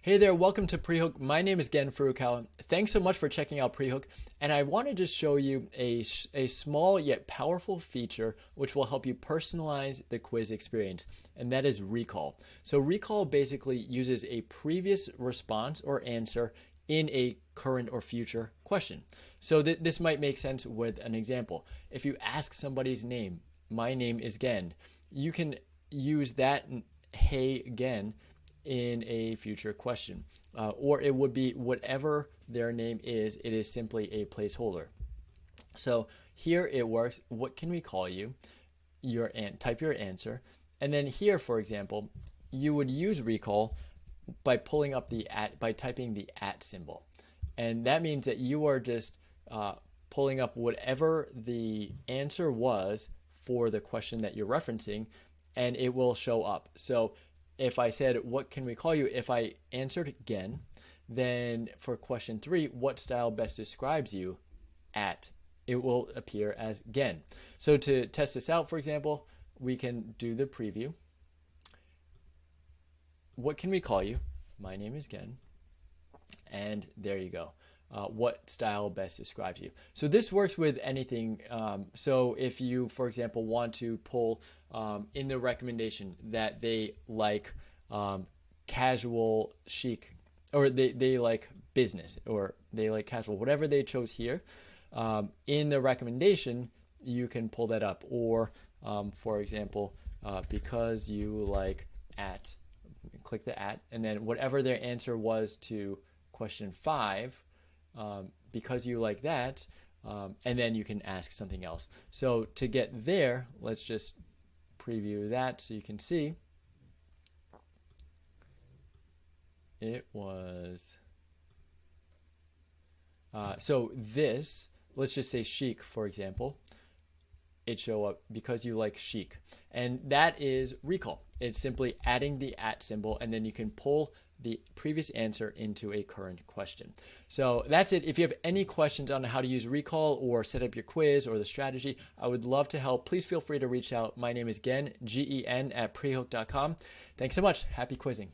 Hey there, welcome to Prehook. My name is Gen Furukawa. Thanks so much for checking out Prehook. And I want to just show you a small yet powerful feature which will help you personalize the quiz experience, and that is recall. So recall basically uses a previous response or answer in a current or future question. So this might make sense with an example. If you ask somebody's name, my name is Gen, you can use that hey Gen in a future question, or it would be whatever their name is, it is simply a placeholder. So here it works. What can we call you? Type your answer, and then here, for example, you would use recall by pulling up by typing the @ symbol, and that means that you are just pulling up whatever the answer was for the question that you're referencing, and it will show up. So if I said, what can we call you? If I answered Gen, then for question 3, what style best describes you at, it will appear as Gen. So to test this out, for example, we can do the preview. What can we call you? My name is Gen. And there you go. What style best describes you? So this works with anything. So if you, for example, want to pull in the recommendation that they like casual chic, or they like business, or they like casual, whatever they chose here, in the recommendation, you can pull that up. Or, for example, because you like at, click the at, and then whatever their answer was to question 5, because you like that, and then you can ask something else. So to get there, let's just preview that so you can see. It was, so this, let's just say chic, for example. It show up because you like chic, and that is recall. It's simply adding the @ symbol, and then you can pull the previous answer into a current question. So that's it. If you have any questions on how to use recall or set up your quiz or the strategy, I would love to help. Please feel free to reach out. My name is Gen, Gen, at prehook.com. Thanks so much. Happy quizzing.